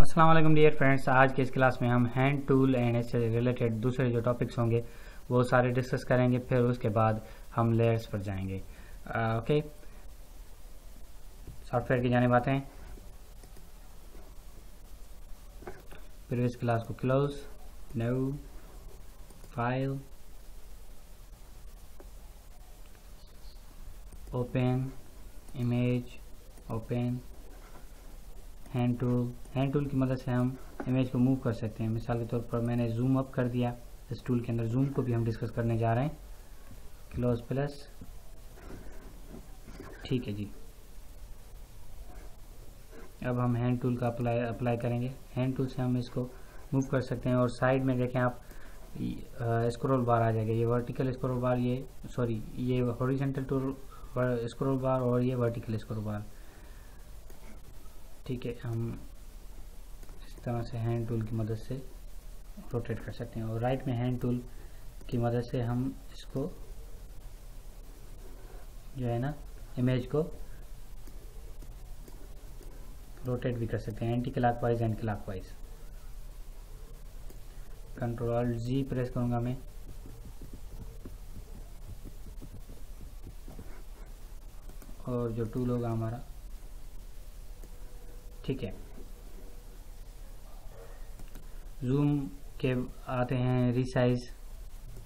अस्सलाम वालेकुम dear friends. आज के इस क्लास में हम हैंड टूल एंड इससे रिलेटेड दूसरे जो टॉपिक्स होंगे वो सारे डिस्कस करेंगे। फिर उसके बाद हम लेयर्स पर जाएंगे। ओके, सॉफ्टवेयर की जानिब आते हैं। प्रीवियस क्लास को close, new file, open image, open hand tool की मदद से हम इमेज को मूव कर सकते हैं। मिसाल के तौर पर मैंने जूम अप कर दिया। इस टूल के अंदर जूम को भी हम डिस्कस करने जा रहे हैं। क्लोज प्लस, ठीक है जी। अब हम हैंड टूल का अप्लाई करेंगे। हैंड टूल से हम इसको मूव कर सकते हैं और साइड में देखें आप, स्क्रॉल बार आ जाएगा। ये वर्टिकल स्क्रॉल बार, ये हॉरिजॉन्टल टूल स्क्रॉल बार और ये वर्टिकल स्क्रॉल बार। ठीक है, हम इस तरह से हैंड टूल की मदद से रोटेट कर सकते हैं और राइट में हैंड टूल की मदद से हम इसको जो है ना इमेज को रोटेट भी कर सकते हैं, anti clockwise and clockwise. Control G press करूंगा मैं और जो टूल होगा हमारा, ठीक है। जूम के आते हैं, resize,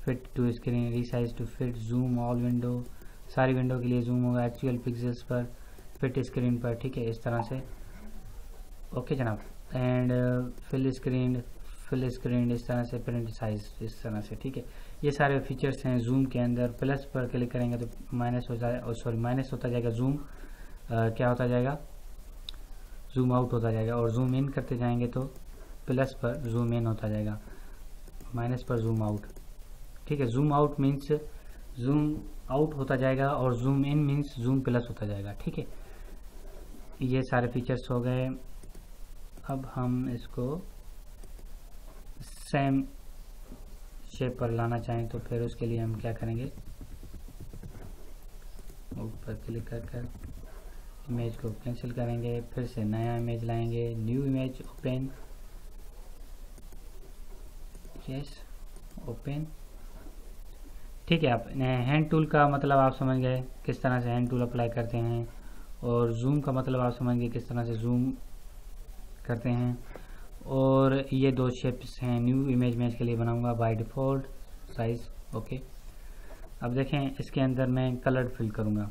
fit to screen, resize to fit, zoom all window, सारी विंडो के लिए जूम होगा, एक्चुअल पिक्सेल्स पर, फिट स्क्रीन पर। ठीक है, इस तरह से। ओके जनाब। एंड फिल स्क्रीन इस तरह से, प्रिंट साइज इस तरह से। ठीक है, ये सारे फीचर्स हैं जूम के अंदर। प्लस पर क्लिक करेंगे तो माइनस हो जाए, माइनस होता जाएगा जूम, क्या होता जाएगा, जूम आउट होता जाएगा। और जूम इन करते जाएंगे तो प्लस पर जूम इन होता जाएगा, माइनस पर जूम आउट। ठीक है, zoom out means zoom out होता जाएगा और zoom in means zoom plus होता जाएगा। ठीक है, ये सारे फीचर्स हो गए। अब हम इसको सेम शेप पर लाना चाहें तो फिर उसके लिए हम क्या करेंगे, ऊपर क्लिक कर इमेज को कैंसिल करेंगे, फिर से नया इमेज लाएंगे, new image, open, yes open. ठीक है, आप हैंड टूल का मतलब आप समझ गए किस तरह से हैंड टूल अप्लाई करते हैं, और जूम का मतलब आप समझ गए किस तरह से जूम करते हैं। और ये दो शेप्स हैं। न्यू इमेज में इसके लिए बनाऊंगा बाय डिफ़ॉल्ट साइज। ओके, अब देखें इसके अंदर मैं कलर फिल करूंगा।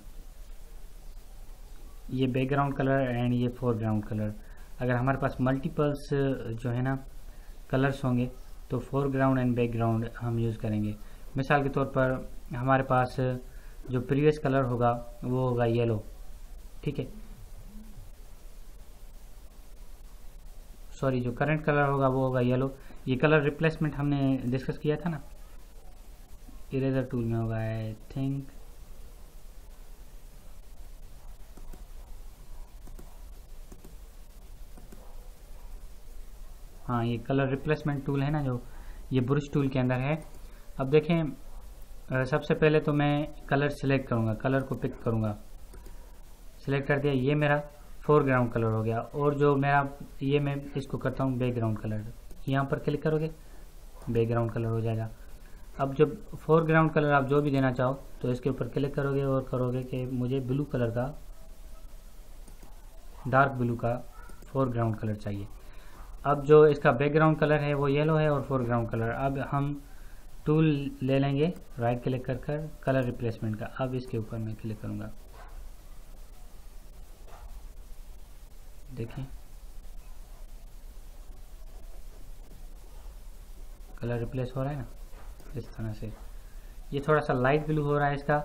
ये बैकग्राउंड कलर एंड ये फोरग्राउंड कलर। अगर हमारे पास मल्टीपल्स जो है ना कलर्स होंगे तो फोरग्राउंड एंड बैकग्राउंड हम यूज़ करेंगे। मिसाल के तौर पर हमारे पास जो प्रीवियस कलर होगा वो होगा येलो। ठीक है, सॉरी, जो करंट कलर होगा वो होगा येलो। ये कलर रिप्लेसमेंट हमने डिस्कस किया था ना, इरेजर टूल में होगा आई थिंक। हाँ, ये कलर रिप्लेसमेंट टूल है ना, जो ये ब्रश टूल के अंदर है। अब देखें, सबसे पहले तो मैं कलर सिलेक्ट करूंगा, कलर को पिक करूंगा। सिलेक्ट कर दिया, ये मेरा फोरग्राउंड कलर हो गया। और जो मेरा ये मैं इसको करता हूँ बैकग्राउंड कलर, यहाँ पर क्लिक करोगे बैकग्राउंड कलर हो जाएगा। अब जब फोरग्राउंड कलर आप जो भी देना चाहो तो इसके ऊपर क्लिक करोगे और करोगे कि मुझे ब्लू कलर का, डार्क ब्लू का फोरग्राउंड कलर चाहिए। अब जो इसका बैकग्राउंड कलर है वो येलो है और फोरग्राउंड कलर। अब हम टूल ले लेंगे, राइट क्लिक कर कलर रिप्लेसमेंट का। अब इसके ऊपर मैं क्लिक करूंगा, देखिए कलर रिप्लेस हो रहा है ना इस तरह से। ये थोड़ा सा लाइट ब्लू हो रहा है इसका।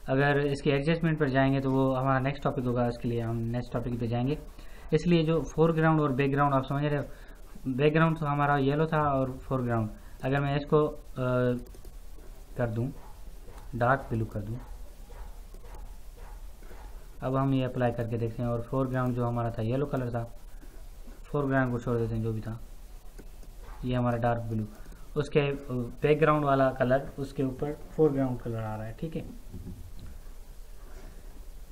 अगर इसके एडजस्टमेंट पर जाएंगे तो वो हमारा नेक्स्ट टॉपिक होगा, इसके लिए हम नेक्स्ट टॉपिक पे जाएंगे। इसलिए जो फोरग्राउंड और बैकग्राउंड आप समझ रहे हो, बैकग्राउंड तो हमारा येलो था और फोरग्राउंड अगर मैं इसको कर दूं, डार्क ब्लू कर दूं, अब हम ये अप्लाई करके देखते हैं। और फोरग्राउंड जो हमारा था येलो कलर था, फोरग्राउंड को छोड़ देते हैं जो भी था, ये हमारा डार्क ब्लू, उसके बैकग्राउंड वाला कलर उसके ऊपर फोरग्राउंड कलर आ रहा है। ठीक है,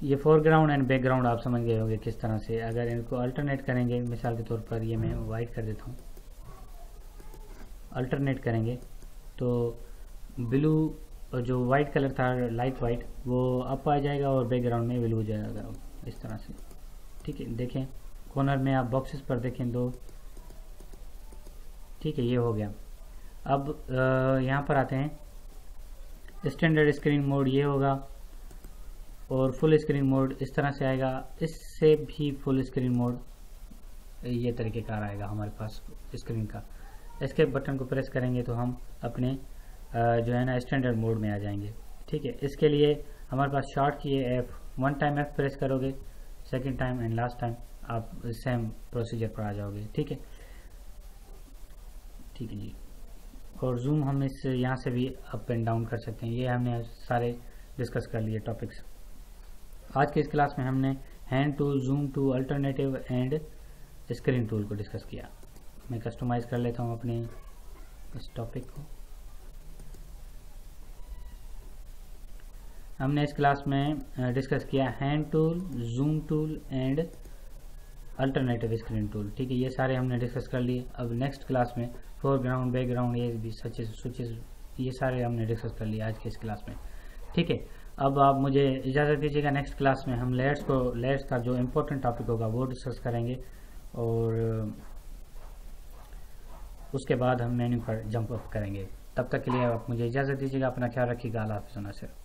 ये फोरग्राउंड एंड बैकग्राउंड आप समझ गए होंगे किस तरह से। अगर इनको अल्टरनेट करेंगे, मिसाल के तौर पर ये मैं वाइट कर देता हूँ, अल्टरनेट करेंगे तो ब्लू जो वाइट कलर था, लाइट वाइट, वो अप आ जाएगा और बैकग्राउंड में ब्लू हो जाएगा इस तरह से। ठीक है, देखें कॉर्नर में आप बॉक्सेस पर देखें दो। ठीक है, ये हो गया। अब यहाँ पर आते हैं, स्टैंडर्ड स्क्रीन मोड ये होगा और फुल स्क्रीन मोड इस तरह से आएगा। इससे भी फुल स्क्रीन मोड ये तरीक़ेकार आएगा हमारे पास स्क्रीन का। एस्केप बटन को प्रेस करेंगे तो हम अपने जो है ना स्टैंडर्ड मोड में आ जाएंगे। ठीक है, इसके लिए हमारे पास शॉर्ट की है F, one time F press करोगे, second time and last time आप सेम प्रोसीजर पर आ जाओगे। ठीक है, ठीक है जी। और जूम हम इस यहाँ से भी अप एंड डाउन कर सकते हैं। ये हमने सारे डिस्कस कर लिए टॉपिक्स। आज के इस क्लास में हमने hand tool, zoom tool, alternative and screen tool को डिस्कस किया। मैं कस्टमाइज कर लेता हूँ अपने इस टॉपिक को। हमने इस क्लास में डिस्कस किया hand tool, zoom tool and alternative screen tool. ठीक है, ये सारे हमने डिस्कस कर लिए। अब नेक्स्ट क्लास में फोरग्राउंड, बैकग्राउंड, ये भी स्विचेस, ये सारे हमने डिस्कस कर लिए आज के इस क्लास में। ठीक है, अब आप मुझे इजाज़त दीजिएगा। नेक्स्ट क्लास में हम लेयर्स का जो इम्पोर्टेंट टॉपिक होगा वो डिस्कस करेंगे और उसके बाद हम मेन्यू पर जंप अप करेंगे। तब तक के लिए आप मुझे इजाज़त दीजिएगा। अपना ख्याल रखिएगा। अल्लाह हाफ़िज़।